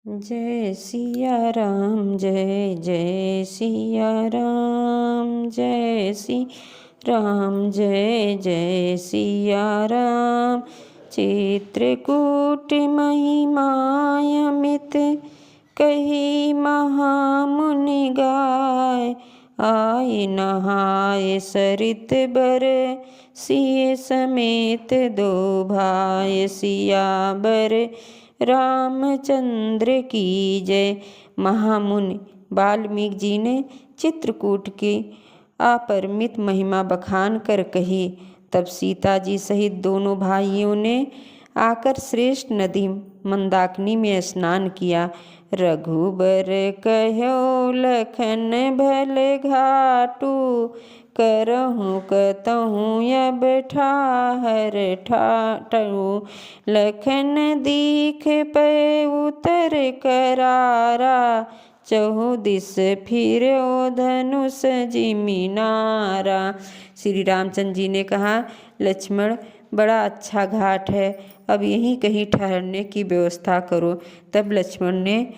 जय सिया राम जय जय सिया राम जय सी राम जय जय सिया राम। चित्रकूट महिमायमित कही महामुनि गाय। आए नहाय सरित बर सिय समेत दो भाय। सियावर रामचंद्र की जय। महामुनि वाल्मीकि जी ने चित्रकूट की अपरिमित महिमा बखान कर कही। तब सीता जी सहित दोनों भाइयों ने आकर श्रेष्ठ नदी मंदाकिनी में स्नान किया। रघुबर कहो लखन भले घाटू। करहूँ कतहूँ अब ठाहर ठाटू। लखन दीख पे उतर करारा। चहु दिस फिरो धनुष जिमिनारा। श्री रामचंद्र जी ने कहा, लक्ष्मण बड़ा अच्छा घाट है, अब यहीं कहीं ठहरने की व्यवस्था करो। तब लक्ष्मण ने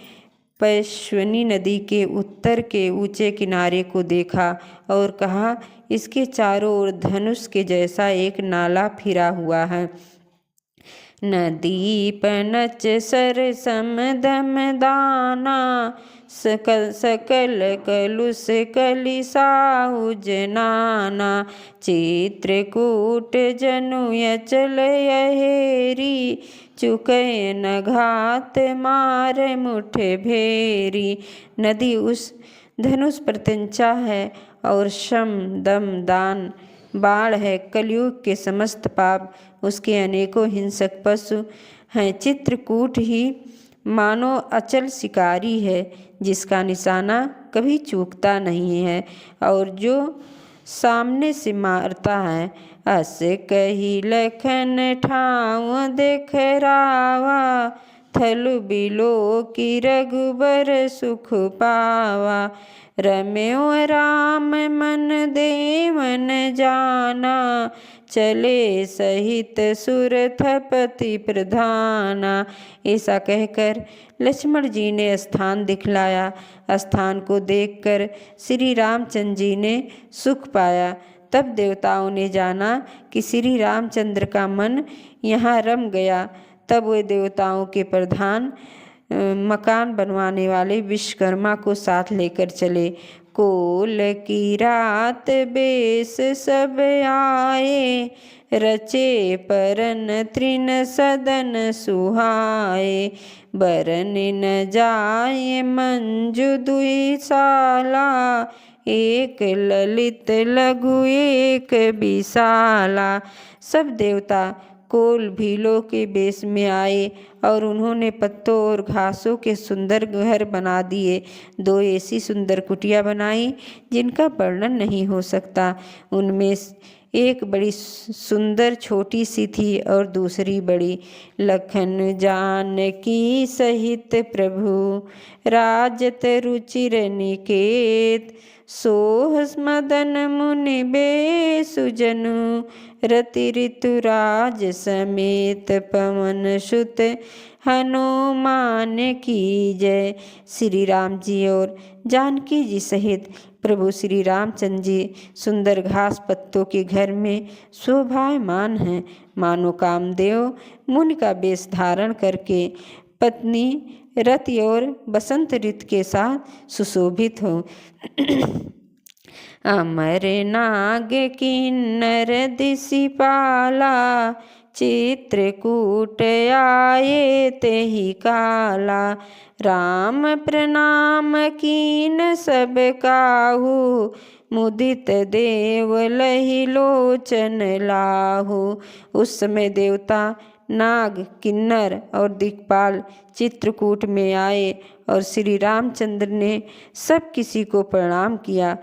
पैश्वनी नदी के उत्तर के ऊंचे किनारे को देखा और कहा, इसके चारों ओर धनुष के जैसा एक नाला फिरा हुआ है। नदी पनच सर समदम दाना। सकल सकल कलुष कलि साहुज नाना। चित्रकूट जनुय चल अहेरी। चुकै न घात मार मुठ भेरी। नदी उस धनुष पर तिंचा है और शम दम दान बाण है। कलयुग के समस्त पाप उसके अनेकों हिंसक पशु हैं। चित्रकूट ही मानो अचल शिकारी है, जिसका निशाना कभी चूकता नहीं है और जो सामने से मारता है। अस कही लखन ठाव देखरावा। थल बिलो की रघुबर सुख पावा। रम्यो राम मन देवन जाना। चले सहित सुरथपति प्रधाना। ऐसा कहकर लक्ष्मण जी ने स्थान दिखलाया। स्थान को देखकर श्री रामचंद्र जी ने सुख पाया। तब देवताओं ने जाना कि श्री रामचंद्र का मन यहाँ रम गया। तब वे देवताओं के प्रधान मकान बनवाने वाले विश्वकर्मा को साथ लेकर चले। कोल की रात बेस सब आए। रचे परन तृण सदन सुहाए। बरन न जाए मंजु दुई साला। एक ललित लघु एक विशाला। सब देवता कोल भीलों के बेस में आए और उन्होंने पत्तों और घासों के सुंदर घर बना दिए। दो ऐसी सुंदर कुटिया बनाई जिनका वर्णन नहीं हो सकता। उनमें एक बड़ी सुंदर छोटी सी थी और दूसरी बड़ी। लखन जानकी सहित प्रभु राजत रुचिर निकेत। सोह मदन मुनि बेसुजनु। रति ऋतुराज समेत पवन सुत हनुमान की जय। श्री राम जी और जानकी जी सहित प्रभु श्री रामचंद्र जी सुंदर घास पत्तों के घर में शोभायमान हैं। मानो कामदेव मुनि का वेश धारण करके पत्नी रति और बसंत ऋतु के साथ सुशोभित हो। अमर नाग किन्नर दिशिपाला। चित्रकूट आए तेहि काला। राम प्रणाम कीन सब काहू। मुदित देव लहि लोचन लाहू। उस समय देवता नाग किन्नर और दिक्पाल चित्रकूट में आए और श्री रामचंद्र ने सब किसी को प्रणाम किया।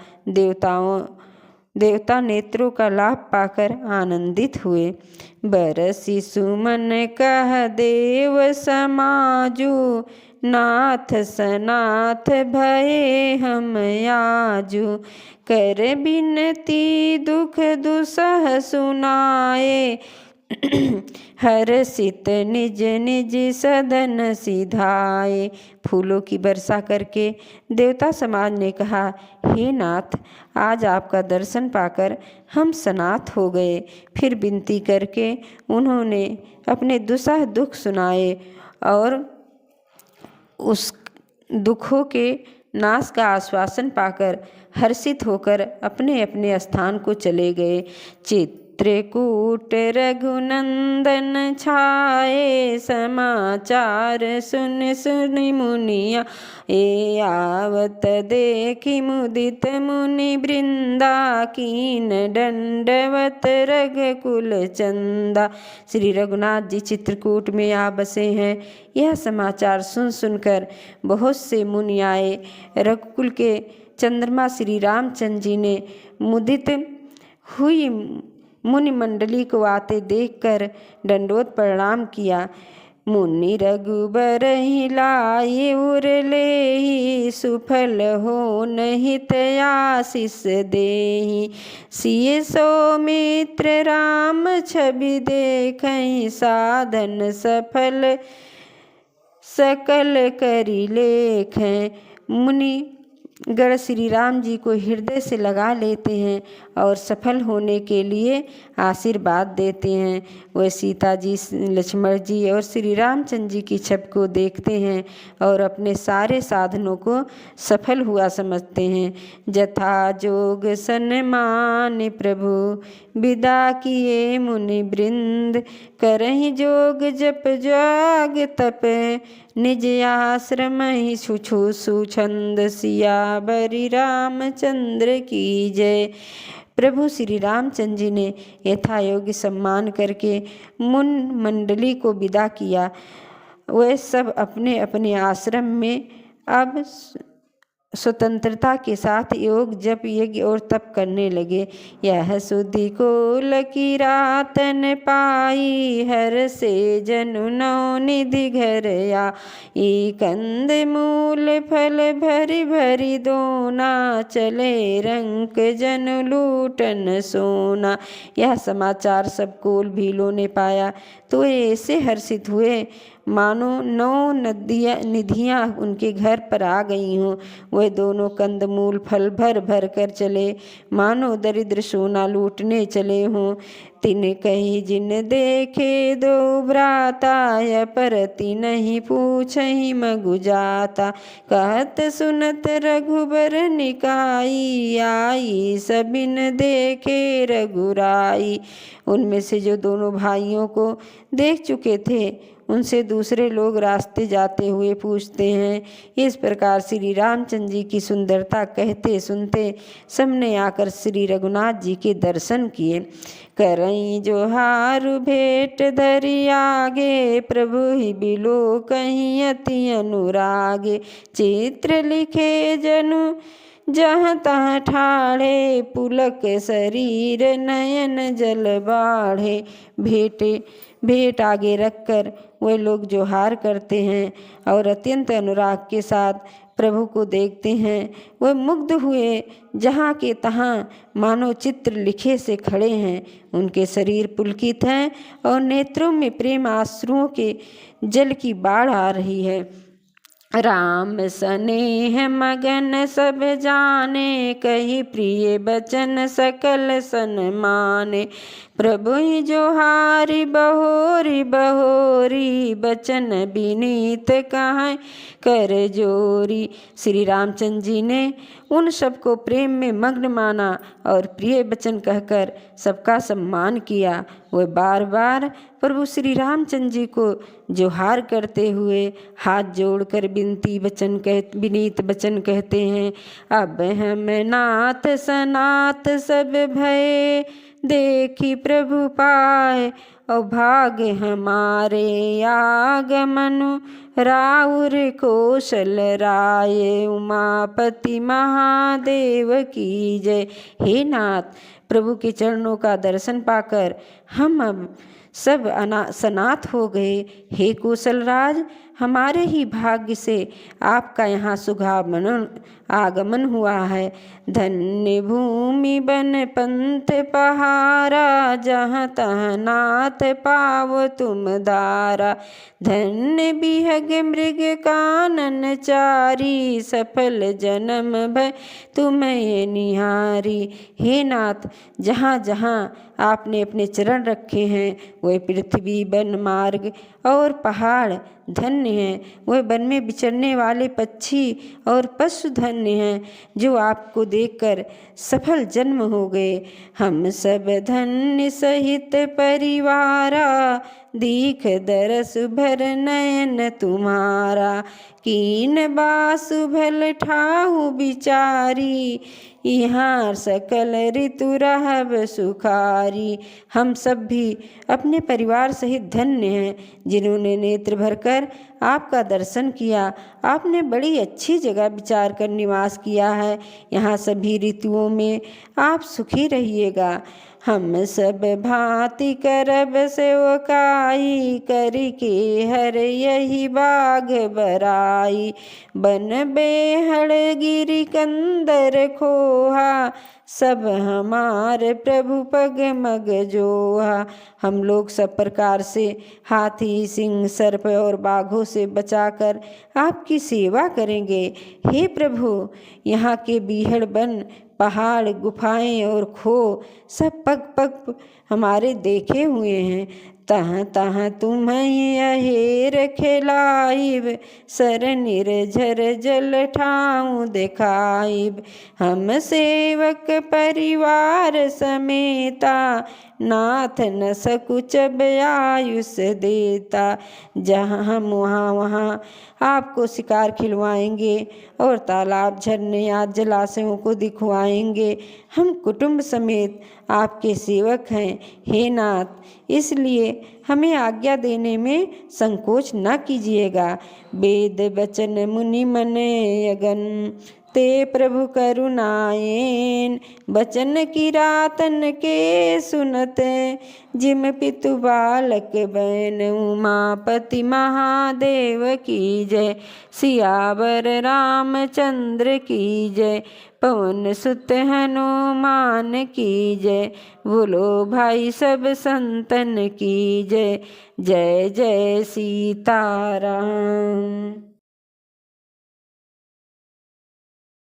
देवता नेत्रों का लाभ पाकर आनंदित हुए। बरसी सुमन कह देव समाजू। नाथ सनाथ भये हम आजू। कर बिनती दुख दुसह सुनाए। हर्षित निज निज सदन सिधाए। फूलों की वर्षा करके देवता समाज ने कहा, हे नाथ, आज आपका दर्शन पाकर हम सनाथ हो गए। फिर विनती करके उन्होंने अपने दुसह दुख सुनाए और उस दुखों के नाश का आश्वासन पाकर हर्षित होकर अपने अपने स्थान को चले गए। चित्रकूट रघुनंदन छाए, समाचार सुन सुन मुनिया ए आवत देखी मुदित मुनि वृंदा, कीन दंडवत रघुकुल चंदा। श्री रघुनाथ जी चित्रकूट में आ बसे हैं। यह समाचार सुन सुनकर बहुत से मुनि आए। रघुकुल के चंद्रमा श्री रामचंद्र जी ने मुदित हुई मुनि मंडली को आते देखकर दंडोत प्रणाम किया। मुनि रघुबर हिलाए उरले ही, सुफल हो हित आशीष देहि। सिय सौमित्र राम छवि देखहि, साधन सफल सकल करी लेखें। मुनि गण श्री राम जी को हृदय से लगा लेते हैं और सफल होने के लिए आशीर्वाद देते हैं। वह सीता जी, लक्ष्मण जी और श्री रामचंद्र जी की छवि को देखते हैं और अपने सारे साधनों को सफल हुआ समझते हैं। जथा जोग सन्मान प्रभु विदा किए मुनि वृंद, करहि जोग जप जाग तप, निज आश्रम ही छुछु सुछंद। सियावरि रामचंद्र की जय। प्रभु श्री रामचंद्र जी ने यथायोग्य सम्मान करके मुन मंडली को विदा किया। वे सब अपने अपने आश्रम में अब स्वतंत्रता के साथ योग जप यज्ञ और तप करने लगे। यह सुधि को लकी रातन पाई, हर से जनु नौ निधि घर या। कंद मूल फल भरी भरी दोना, चले रंक जन लूटन सोना। यह समाचार सब कोल भीलों ने पाया तो ऐसे हर्षित हुए मानो 9 निधियाँ उनके घर पर आ गई हों। वह दोनों कंदमूल फल भर भर कर चले मानो दरिद्र सोना लूटने चले हों। तिन कही जिन देखे दो भ्राता, परति नहीं पूछहि मगु जाता। कहत सुनत रघुबर निकाई, आई सबिन देखे रघुराई। उनमें से जो दोनों भाइयों को देख चुके थे उनसे दूसरे लोग रास्ते जाते हुए पूछते हैं। इस प्रकार श्री रामचंद्र जी की सुंदरता कहते सुनते सबने आकर श्री रघुनाथ जी के दर्शन किए। करई जोहार भेंट धरि आगे, प्रभु ही बिलो कहीं अति अनुरागे। चित्र लिखे जनु जहाँ तहाँ ठाड़े, पुलक शरीर नयन जल बाढ़े। भेंट आगे रखकर वे लोग जोहार करते हैं और अत्यंत अनुराग के साथ प्रभु को देखते हैं। वे मुग्ध हुए जहाँ के तहाँ मानो चित्र लिखे से खड़े हैं। उनके शरीर पुलकित हैं और नेत्रों में प्रेम आश्रुओं के जल की बाढ़ आ रही है। राम स्नेह मगन सब जाने, कही प्रिय बचन सकल सन्माने। प्रभु ही जोहारी बहोरी बहोरी, बचन विनीत कहाँ कर जोरी। श्री रामचंद्र जी ने उन सबको प्रेम में मग्न माना और प्रिय वचन कहकर सबका सम्मान किया। वे बार बार प्रभु श्री रामचंद्र जी को जोहार करते हुए हाथ जोड़कर विनीत वचन कहते हैं। अब हम नाथ सनाथ सब भय, देखी प्रभु पाए और भाग्य हमारे आगमनु। राउर कौशल राय, उमापति महादेव की जय। हे नाथ, प्रभु के चरणों का दर्शन पाकर हम अब सब सनाथ हो गए। हे कौशल राज, हमारे ही भाग्य से आपका यहाँ सुगमन आगमन हुआ है। धन्य भूमि बन पंथ पहारा, जहाँ तहाँ नाथ पावो तुम दारा। धन्य बिहग मृग कानन चारी, सफल जन्म भय तुम्हें निहारी। हे नाथ, जहाँ जहाँ आपने अपने चरण रखे हैं वह पृथ्वी, वन, मार्ग और पहाड़ धन्य हैं। वह वन में विचरने वाले पक्षी और पशु धन्य हैं जो आपको देखकर सफल जन्म हो गए। हम सब धन्य सहित परिवारा, दीख दरस भर नयन तुम्हारा। कीन बासु भल ठाहु बिचारी, यहाँ सकल ऋतु रहब सुखारी। हम सब भी अपने परिवार सहित धन्य हैं जिन्होंने नेत्र भरकर आपका दर्शन किया। आपने बड़ी अच्छी जगह विचार कर निवास किया है। यहाँ सभी ऋतुओं में आप सुखी रहिएगा। हम सब भांति करब सेवकाई, करके हर यही बाग बराई। बन बेहड़ गिरी कंदर खोहा, सब हमारे प्रभु पग मग जोहा। हम लोग सब प्रकार से हाथी, सिंह, सर्प और बाघों से बचाकर आपकी सेवा करेंगे। हे प्रभु, यहाँ के बीहड़ वन, पहाड़, गुफाएं और खो सब पग पग हमारे देखे हुए हैं। तहाँ तहाँ तुम्हें अहेर खिलाइब, सर निर्झर जल ठाऊं दिखाइब। हम सेवक परिवार समेता, नाथ न सकुचब आयुष देता। जहाँ हम वहाँ आपको शिकार खिलवाएंगे और तालाब, झरने या जलाशयों को दिखवाएंगे। हम कुटुंब समेत आपके सेवक हैं हे नाथ, इसलिए हमें आज्ञा देने में संकोच न कीजिएगा। वेद वचन मुनि मन यगन, ते प्रभु करुणायेन। बचन की रातन के सुनते, जिम पितु बालक बैन। उमापति महादेव की जय, सियावर रामचंद्र की जय। पवन सुत हनुमान की जय, बोलो भाई सब संतन की जय। जय जय सीताराम।